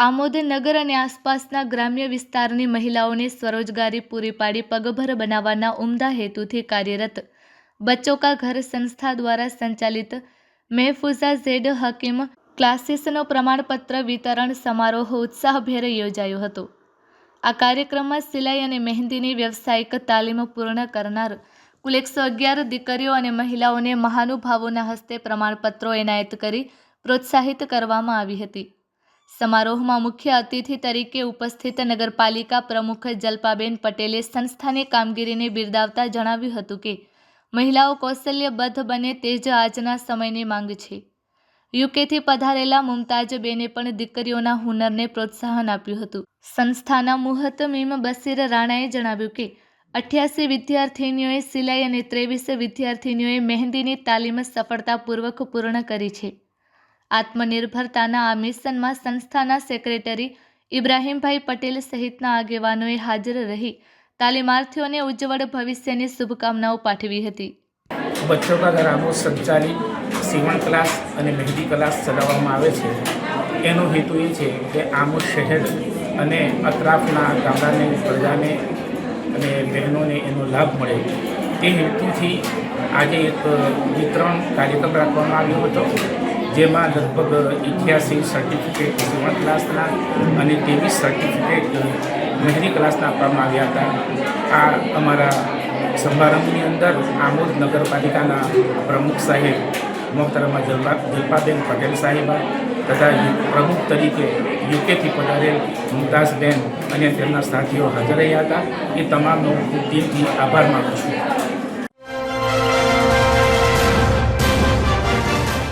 આમોદ નગર અને આસપાસના ગ્રામ્ય વિસ્તારની મહિલાઓને સ્વરોજગારી પૂરી પાડી પગભર બનાવવાના ઉમદા હેતુથી કાર્યરત બચ્ચોं का घर સંસ્થા દ્વારા સંચાલિત મહેફૂઝા ઝેડ હકીમ ક્લાસીસનો પ્રમાણપત્ર વિતરણ સમારોહ ઉત્સાહભેર યોજાયો હતો। આ કાર્યક્રમમાં સિલાઈ અને મહેંદીની વ્યવસાયિક તાલીમ પૂર્ણ કરનાર કુલ 111 દીકરીઓ અને મહિલાઓને મહાનુભાવોના હસ્તે પ્રમાણપત્રો એનાયત કરી પ્રોત્સાહિત કરવામાં આવી હતી। समारोह में मुख्य अतिथि तरीके उपस्थित नगरपालिका प्रमुख जल्पाबेन पटेले संस्थानी कामगीरी ने बिरदावता जणाव्युं हतुं के महिलाओं कौशल्यबद्ध बने ते ज आजना समयनी मांग छे। यूके थी पधारेला मुमताजबेने पण दीकरीओना हुनरने प्रोत्साहन आप्युं हतुं। संस्थाना मुहतमीम बशीर राणाए जणाव्युं के 88 विद्यार्थिनीओए सिलाई अने 23 विद्यार्थिनीओए मेहंदीनी तालीम सफलतापूर्वक पूर्ण करी छे। आत्मनिर्भरताना आ मिशનમાં સંસ્થાના સેક્રેટરી ઇબ્રાહીમભાઈ પટેલ સહિતના આગેવાનોએ હાજર રહી તાલીમાર્થીઓને ઉજ્જવળ ભવિષ્યની શુભકામનાઓ પાઠવી હતી। बच्चों का घर आमोद संचालित सीवण क्लास અને મહેંદી ક્લાસ ચલાવવામાં આવે છે। એનો હેતુ એ છે કે આમોદ શહેર અને અતરાફના ગામડાને પ્રજાને અને બહેનોને એનો લાભ મળે તે હેતુથી આજે એક વિતરણ કાર્યક્રમ રાખવામાં આવ્યો હતો, જેમાં લગભગ 88 સર્ટિફિકેટ સીવણ ક્લાસના અને 23 સર્ટિફિકેટ મહેંદી ક્લાસના આપવામાં આવ્યા હતા। આ અમારા સમારંભની અંદર આમોદ નગરપાલિકાના પ્રમુખ સાહેબ મોહતરમા જલ્પાબેન પટેલ સાહેબા તથા પ્રમુખ તરીકે યુકેથી પધારેલ મુમતાઝબેન અને તેમના સાથીઓ હાજર રહ્યા હતા। એ તમામનો દિલથી આભાર માનું છું।